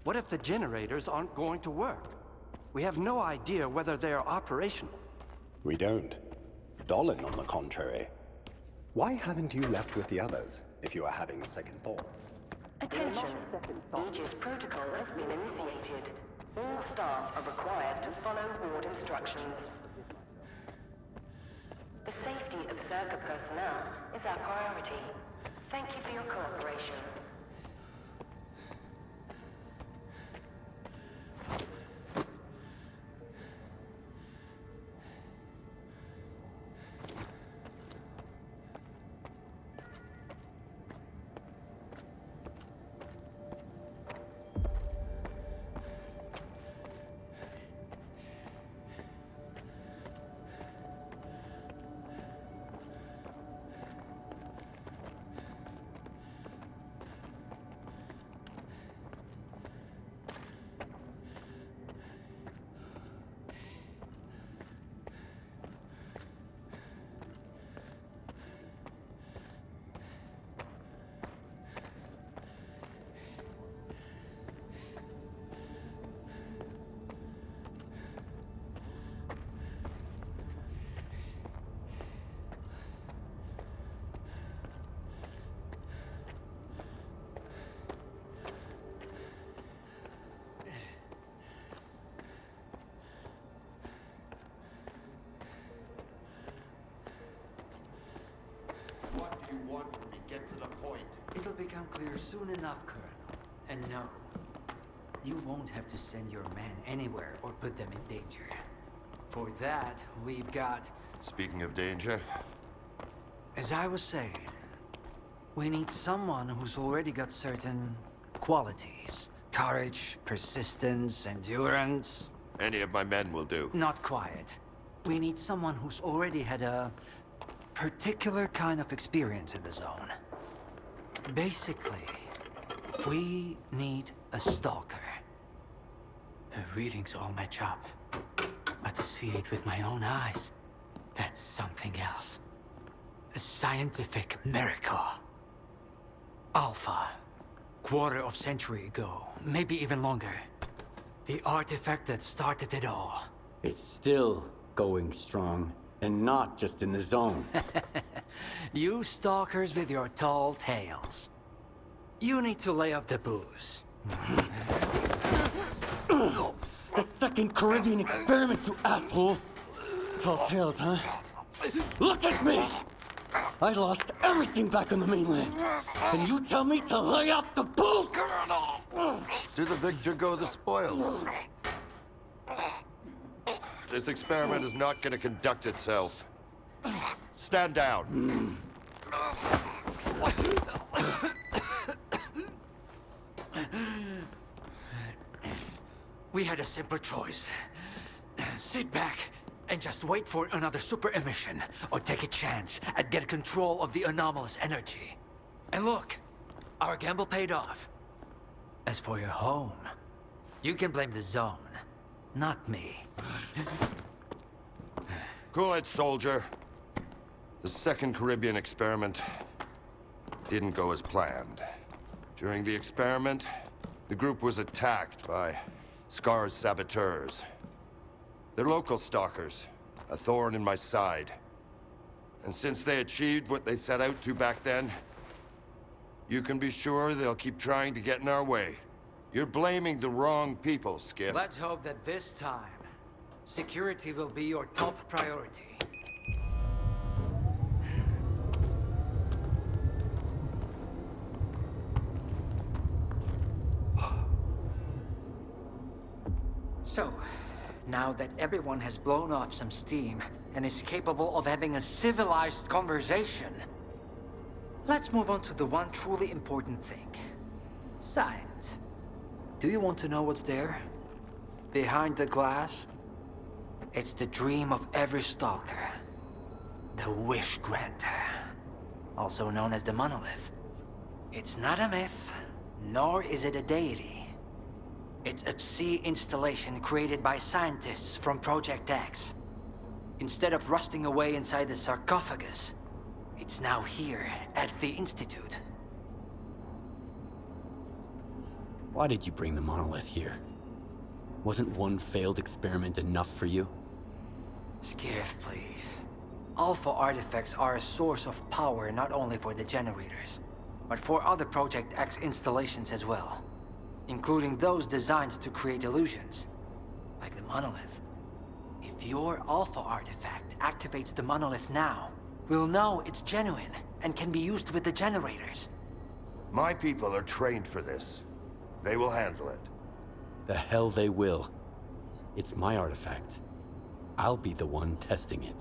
What if the generators aren't going to work? We have no idea whether they are operational. We don't. Dolan, on the contrary. Why haven't you left with the others, if you are having second thoughts? Attention. Aegis protocol has been initiated. All staff are required to follow ward instructions. The safety of S.T.A.L.K.E.R personnel is our priority. Thank you for your cooperation. What do you want when we get to the point? It'll become clear soon enough, Colonel. And no, you won't have to send your men anywhere or put them in danger. For that, we've got... Speaking of danger, As I was saying, we need someone who's already got certain qualities. Courage, persistence, endurance. any of my men will do. Not quiet. We need someone who's already had a particular kind of experience in the zone. Basically, we need a stalker. The readings all match up. But to see it with my own eyes, that's something else. A scientific miracle. Alpha. Quarter of century ago, maybe even longer. The artifact that started it all. It's still going strong, and not just in the zone. You stalkers with your tall tales. You need to lay off the booze. The second Caribbean experiment, you asshole! Tall tales, huh? Look at me! I lost everything back on the mainland. And you tell me to lay off the booze? To the victor go the spoils. This experiment is not going to conduct itself. Stand down. We had a simple choice. Sit back and just wait for another super emission, or take a chance at get control of the anomalous energy. And look, our gamble paid off. As for your home, you can blame the zone, not me. Cool it, soldier. The second Caribbean experiment didn't go as planned. During the experiment, the group was attacked by S.T.A.L.K.E.R's saboteurs. They're local stalkers, a thorn in my side. And since they achieved what they set out to back then, you can be sure they'll keep trying to get in our way. You're blaming the wrong people, Skip. Let's hope that this time, security will be your top priority. So, now that everyone has blown off some steam and is capable of having a civilized conversation, let's move on to the one truly important thing. Science. Do you want to know what's there? Behind the glass? It's the dream of every stalker. The Wish Granter. Also known as the Monolith. It's not a myth, nor is it a deity. It's a Psi installation created by scientists from Project X. Instead of rusting away inside the sarcophagus, it's now here at the Institute. Why did you bring the monolith here? Wasn't one failed experiment enough for you? Skiff, please. Alpha artifacts are a source of power not only for the generators, but for other Project X installations as well. Including those designed to create illusions, like the monolith. If your Alpha artifact activates the monolith now, we'll know it's genuine and can be used with the generators. My people are trained for this. They will handle it. The hell they will. It's my artifact. I'll be the one testing it.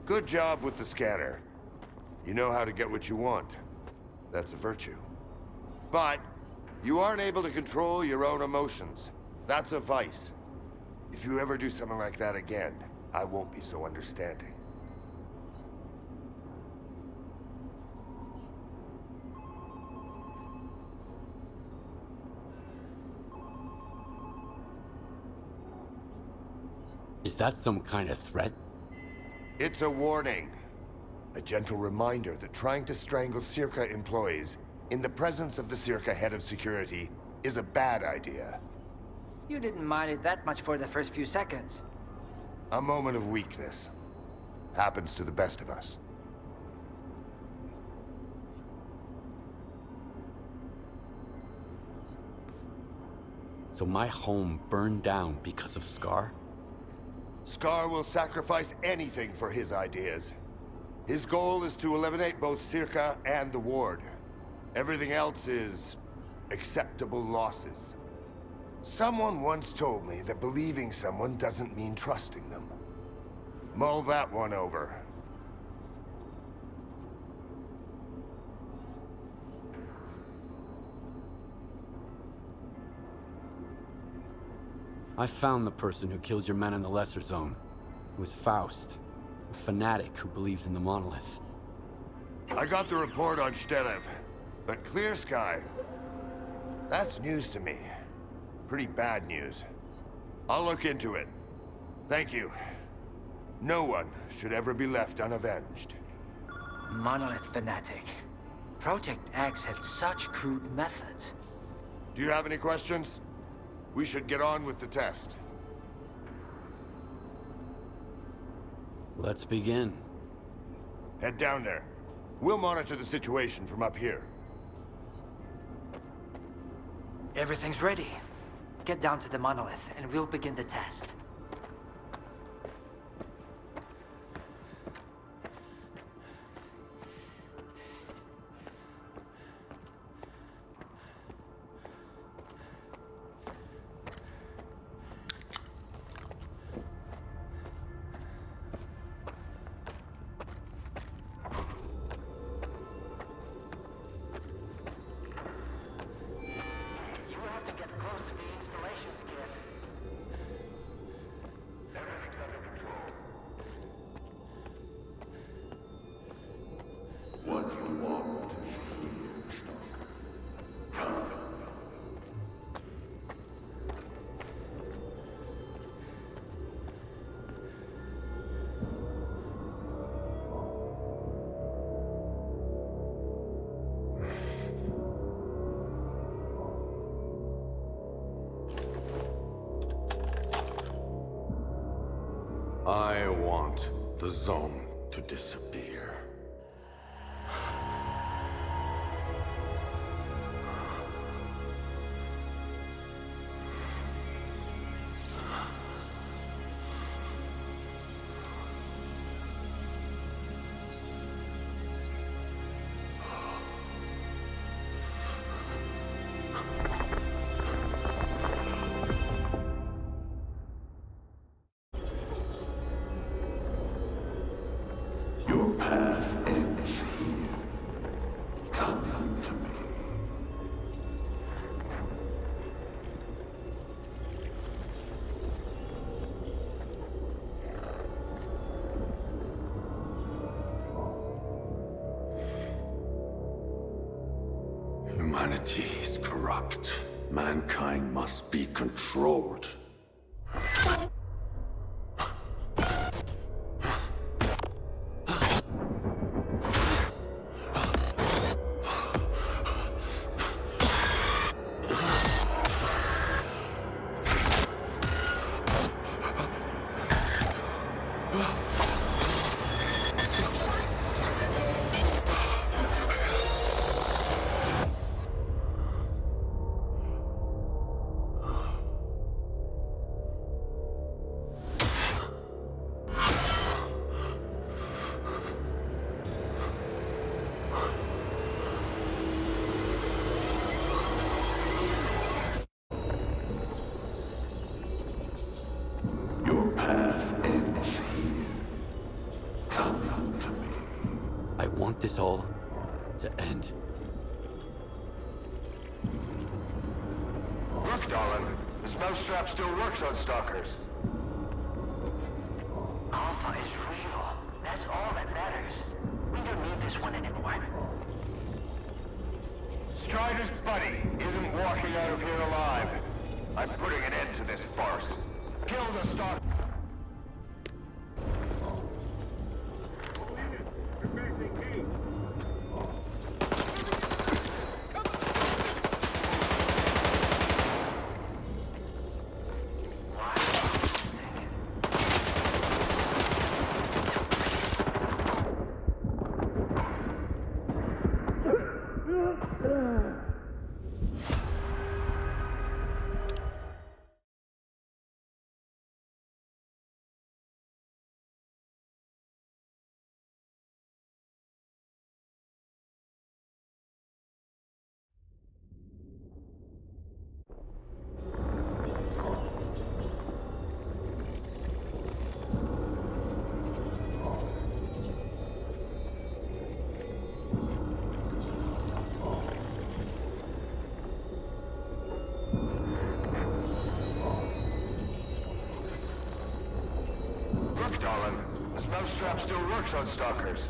Good job with the scanner. You know how to get what you want. That's a virtue. But you aren't able to control your own emotions. That's a vice. If you ever do something like that again, I won't be so understanding. Is that some kind of threat? It's a warning. A gentle reminder that trying to strangle S.T.A.L.K.E.R employees in the presence of the S.T.A.L.K.E.R head of security is a bad idea. You didn't mind it that much for the first few seconds. A moment of weakness. Happens to the best of us. So my home burned down because of S.T.A.L.K.E.R? S.T.A.L.K.E.R will sacrifice anything for his ideas. His goal is to eliminate both S.T.A.L.K.E.R and the Ward. Everything else is acceptable losses. Someone once told me that believing someone doesn't mean trusting them. Mull that one over. I found the person who killed your men in the Lesser Zone. It was Faust, a fanatic who believes in the monolith. I got the report on S.T.A.L.K.E.R, but Clear Sky, that's news to me. Pretty bad news. I'll look into it. Thank you. No one should ever be left unavenged. Monolith fanatic. Project X had such crude methods. Do you have any questions? We should get on with the test. Let's begin. Head down there. We'll monitor the situation from up here. Everything's ready. Get down to the monolith, and we'll begin the test. I want the zone to disappear. Your path ends here. Come to me. Humanity is corrupt. Mankind must be controlled. I want this all to end. Look, darling. This mousetrap still works on stalkers. Alpha is real. That's all that matters. We don't need this one anymore. Strider's buddy isn't walking out of here alive. I'm putting an end to this farce. Kill the stalker. Darling, this mousetrap still works on stalkers.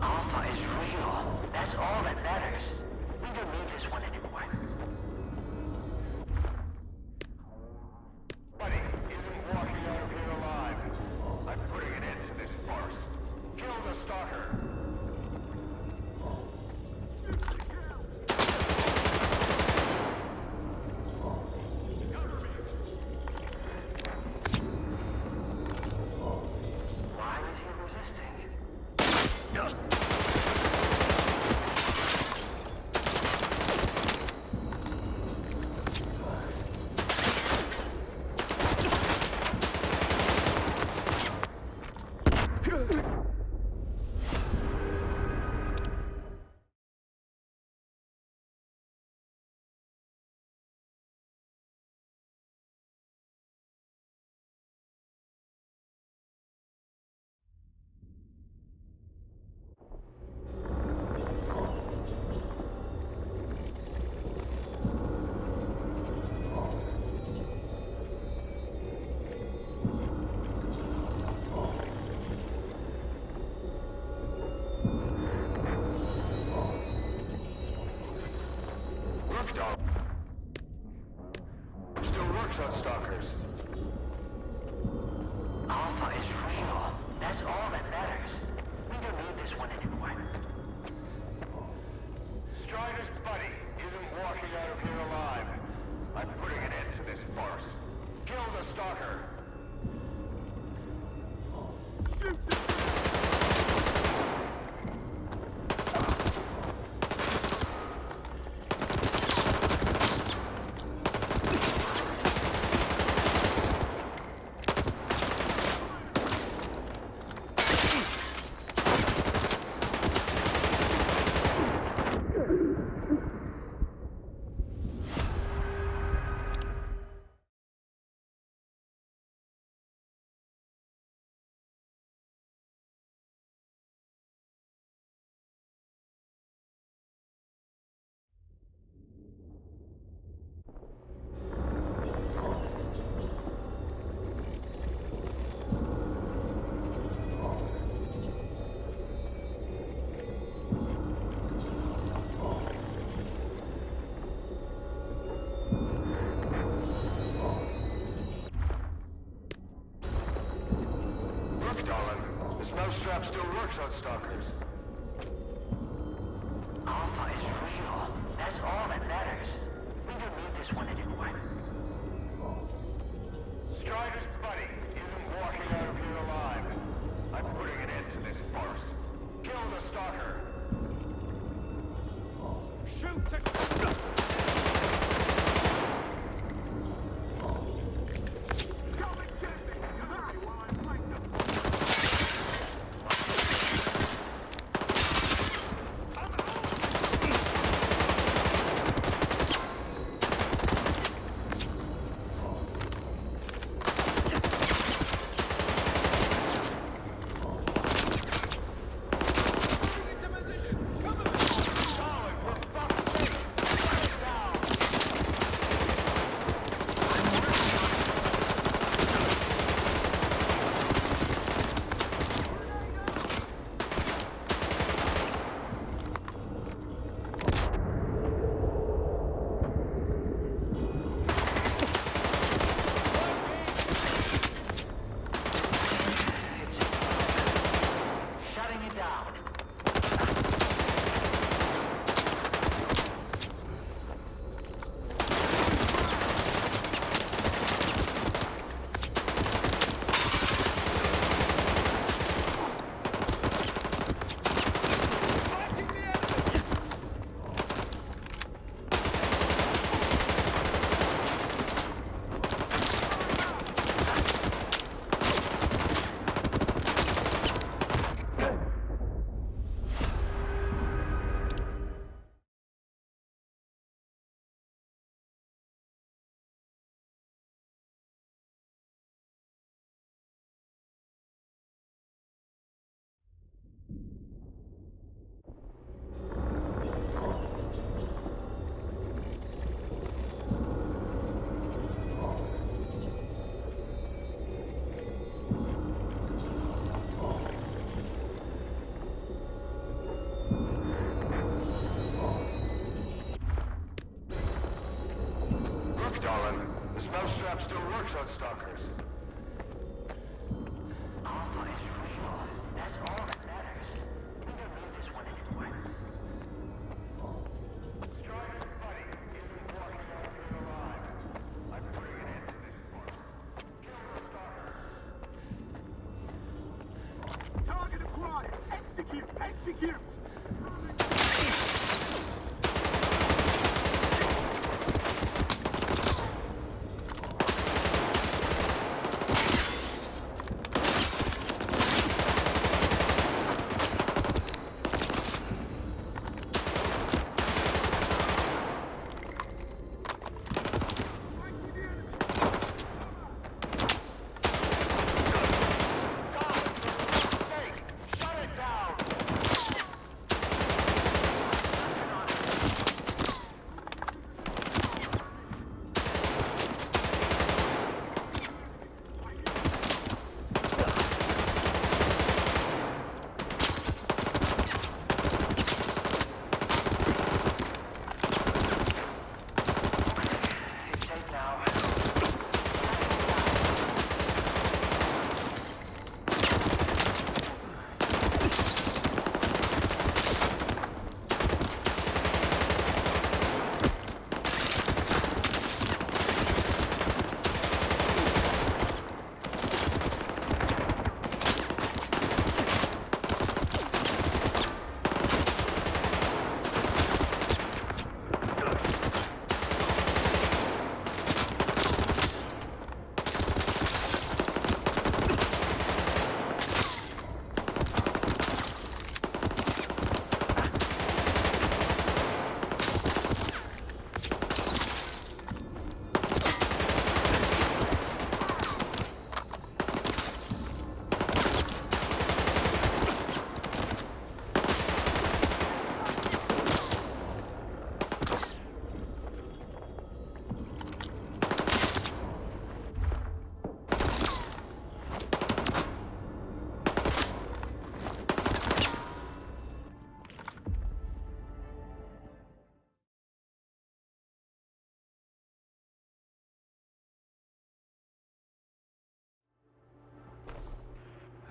Alpha is real. That's all that matters. We don't need this one anymore. Buddy isn't walking out of here alive. I'm putting an end to this farce. Kill the stalker. Still works on stalkers. Alpha is real. That's all that matters. We don't need this one anymore. Strider's buddy isn't walking out of here alive. I'm putting an end to this farce. Kill the stalker. This mousetrap still works on stalkers. Alpha is real. That's all that matters. We don't need this one anymore. Strider's buddy isn't walking out of here alive. I'm putting an end to this farce. Kill the stalker. Shoot it!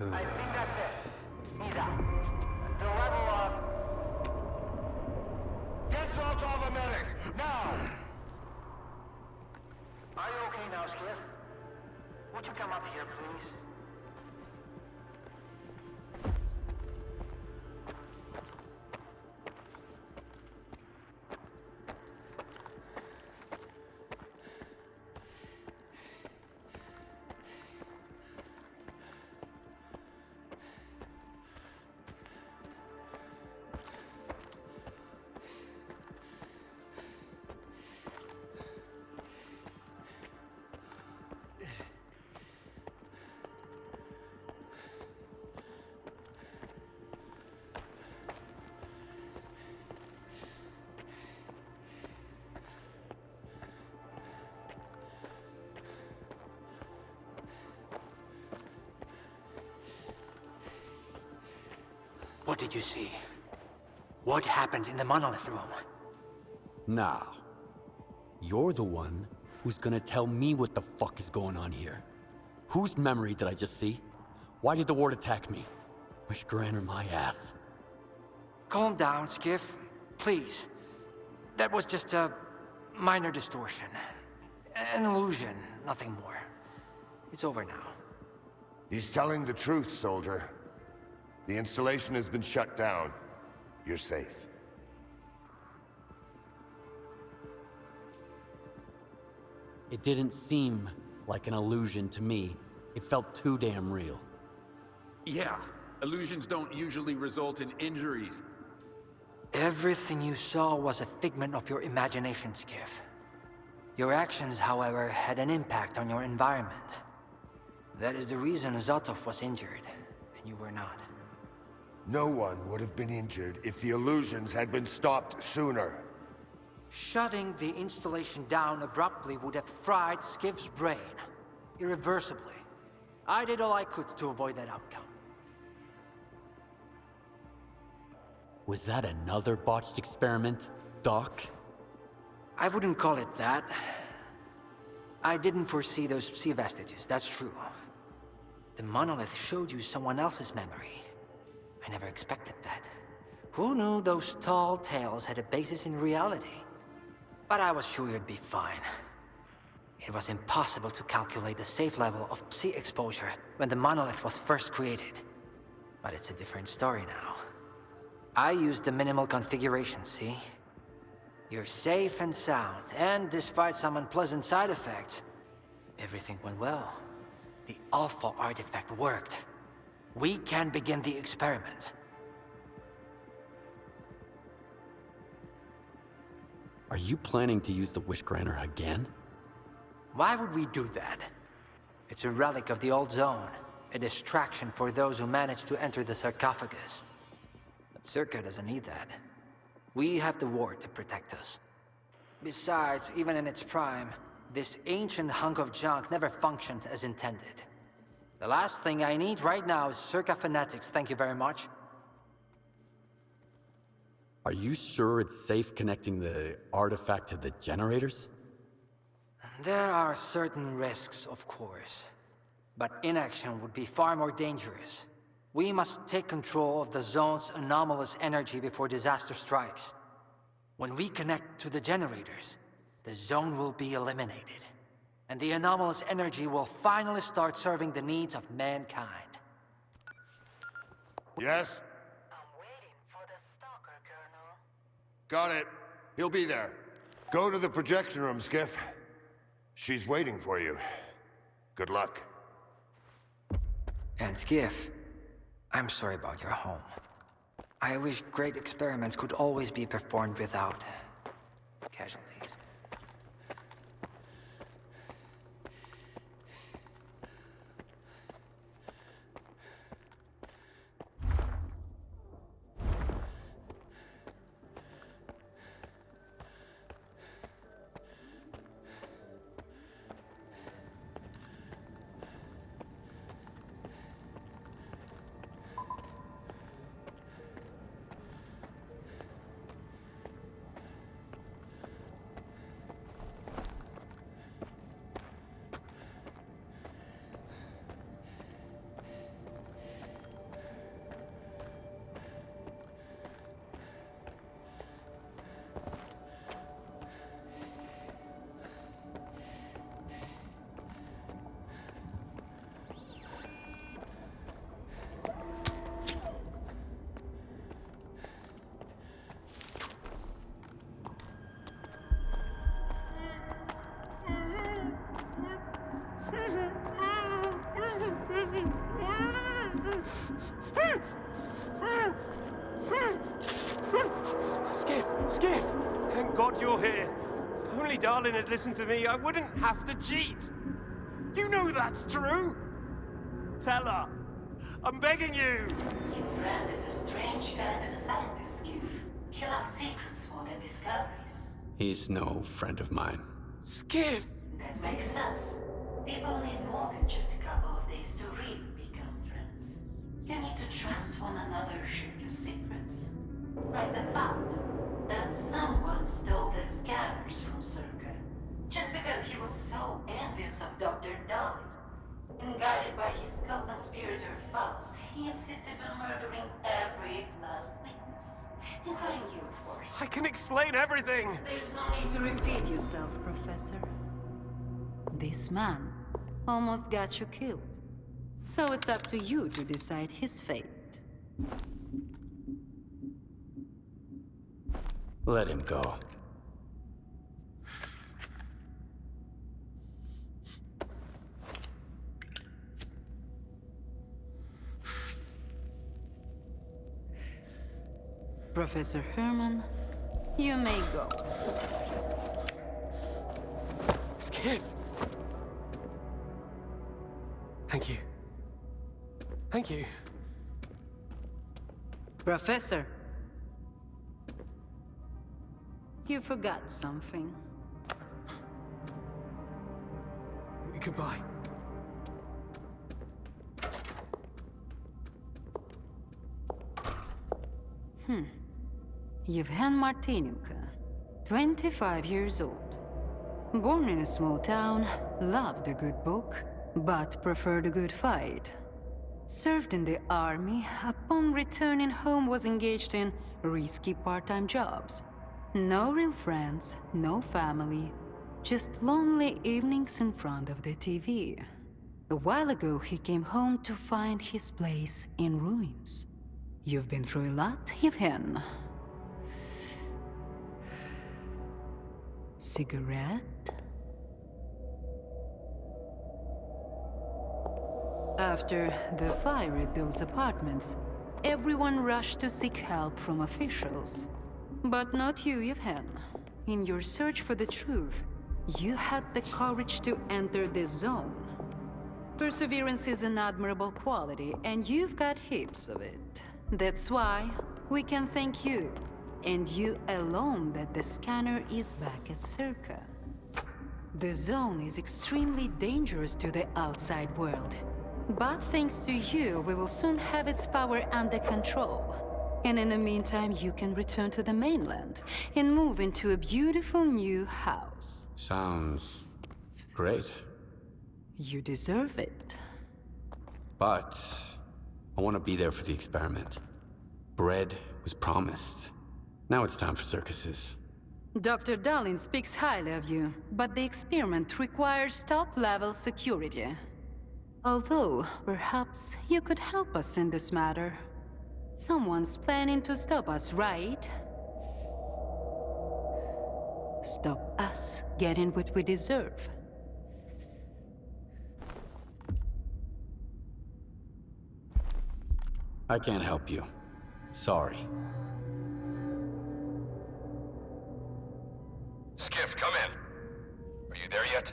I think that's it. He's out. The level of... Get salt off a medic! Now! Are you okay now, Skiff? Would you come up here, please? What did you see? What happened in the monolith room? Now, you're the one who's gonna tell me what the fuck is going on here. Whose memory did I just see? Why did the ward attack me? Wish Granner my ass. Calm down, Skiff. Please. That was just a minor distortion. An illusion, nothing more. It's over now. He's telling the truth, soldier. The installation has been shut down. You're safe. It didn't seem like an illusion to me. It felt too damn real. Yeah, illusions don't usually result in injuries. Everything you saw was a figment of your imagination, Skiff. Your actions, however, had an impact on your environment. That is the reason Zotov was injured, and you were not. No one would have been injured if the illusions had been stopped sooner. Shutting the installation down abruptly would have fried Skiff's brain. Irreversibly. I did all I could to avoid that outcome. Was that another botched experiment, Doc? I wouldn't call it that. I didn't foresee those sea vestiges, that's true. The monolith showed you someone else's memory. I never expected that. Who knew those tall tales had a basis in reality? But I was sure you'd be fine. It was impossible to calculate the safe level of psi exposure when the monolith was first created. But it's a different story now. I used the minimal configuration, see? You're safe and sound, and despite some unpleasant side effects, everything went well. The Alpha artifact worked. We can begin the experiment. Are you planning to use the Wish Granter again? Why would we do that? It's a relic of the old zone, a distraction for those who manage to enter the sarcophagus. But S.T.A.L.K.E.R doesn't need that. We have the ward to protect us. Besides, even in its prime, this ancient hunk of junk never functioned as intended. The last thing I need right now is Circa fanatics, thank you very much. Are you sure it's safe connecting the artifact to the generators? There are certain risks, of course. But inaction would be far more dangerous. We must take control of the zone's anomalous energy before disaster strikes. When we connect to the generators, the zone will be eliminated. And the anomalous energy will finally start serving the needs of mankind. Yes? I'm waiting for the Stalker, Colonel. Got it. He'll be there. Go to the projection room, Skiff. She's waiting for you. Good luck. And Skiff, I'm sorry about your home. I wish great experiments could always be performed without casualties. Skiff! Thank God you're here. If only Darlin had listened to me, I wouldn't have to cheat. You know that's true. Tell her. I'm begging you. Your friend is a strange kind of scientist, Skiff. He loves secrets more than discoveries. He's no friend of mine. Skiff! That makes sense. People need more than just a couple of days to really become friends. You need to trust one another, share your secrets. Like the fact that someone stole the scanners from S.T.A.L.K.E.R. just because he was so envious of Dr. Dolly. And guided by his co-conspirator Faust, he insisted on murdering every last witness. Including you, of course. I can explain everything. There's no need to repeat yourself, Professor. This man almost got you killed. So it's up to you to decide his fate. Let him go. Professor Herman, you may go. Skiff! Thank you. Thank you. Professor. You forgot something. Goodbye. Yevhen Martinyuka, 25 years old. Born in a small town, loved a good book, but preferred a good fight. Served in the army, upon returning home was engaged in risky part-time jobs. No real friends, no family, just lonely evenings in front of the TV. A while ago, he came home to find his place in ruins. You've been through a lot, Yevhen. Cigarette? After the fire at those apartments, everyone rushed to seek help from officials. But not you, Yevhen. In your search for the truth, you had the courage to enter this zone. Perseverance is an admirable quality, and you've got heaps of it. That's why we can thank you, and you alone, that the scanner is back at S.T.A.L.K.E.R. The zone is extremely dangerous to the outside world. But thanks to you, we will soon have its power under control. And in the meantime, you can return to the mainland and move into a beautiful new house. Sounds great. You deserve it. But I want to be there for the experiment. Bread was promised. Now it's time for circuses. Dr. Darlin speaks highly of you, but the experiment requires top-level security. Although, perhaps you could help us in this matter. Someone's planning to stop us, right? Stop us getting what we deserve. I can't help you. Sorry. Skiff, come in. Are you there yet?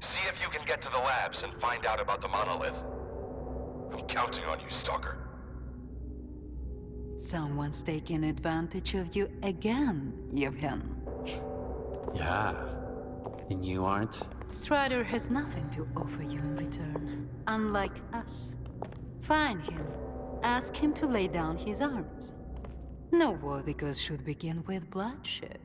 See if you can get to the labs and find out about the monolith. I'm counting on you, Stalker. Someone's taking advantage of you again, Yevhen. Yeah. And you aren't? Strider has nothing to offer you in return, unlike us. Find him. Ask him to lay down his arms. No worthy cause should begin with bloodshed.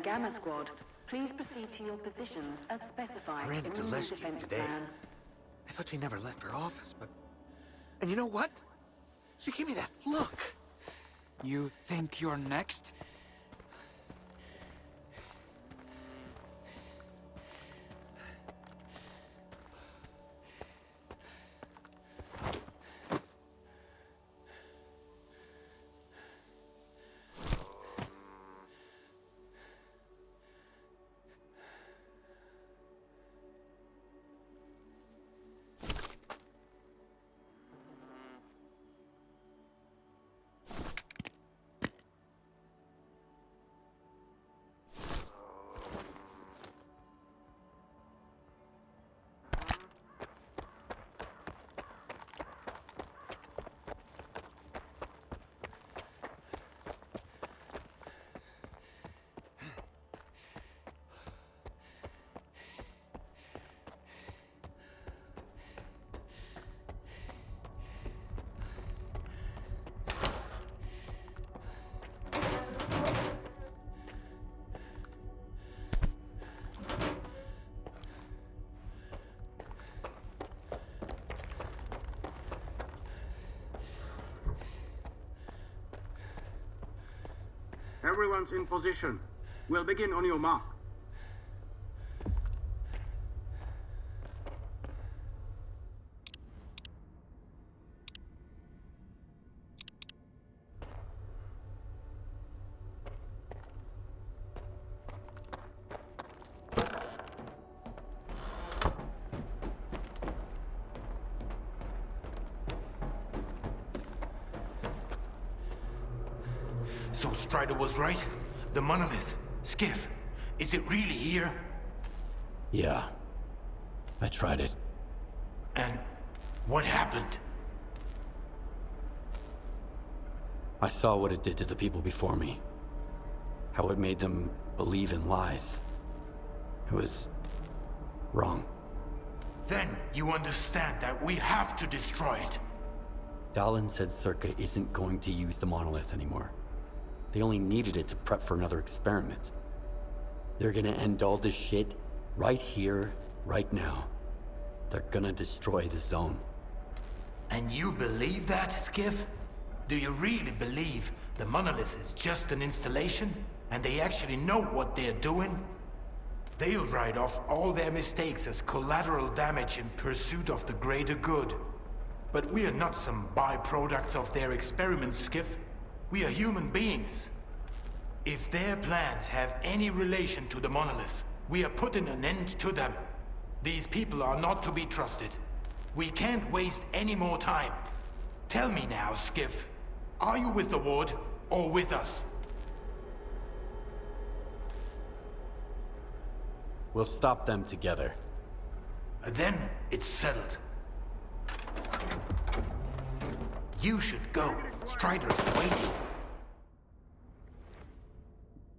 Gamma Squad, please proceed to your positions as specified I ran in into the new Leslie defense today. plan. I thought she never left her office, but... And you know what? She gave me that look. You think you're next? Everyone's in position. We'll begin on your mark. So Strider was right? The monolith, Skiff, is it really here? Yeah. I tried it. And what happened? I saw what it did to the people before me. How it made them believe in lies. It was wrong. Then you understand that we have to destroy it. Dahlan said S.T.A.L.K.E.R isn't going to use the monolith anymore. They only needed it to prep for another experiment. They're gonna end all this shit right here, right now. They're gonna destroy the zone. And you believe that, Skiff? Do you really believe the monolith is just an installation, and they actually know what they're doing? They'll write off all their mistakes as collateral damage in pursuit of the greater good. But we are not some byproducts of their experiments, Skiff. We are human beings. If their plans have any relation to the monolith, we are putting an end to them. These people are not to be trusted. We can't waste any more time. Tell me now, Skiff. Are you with the Ward or with us? We'll stop them together. Then it's settled. You should go. Strider is waiting.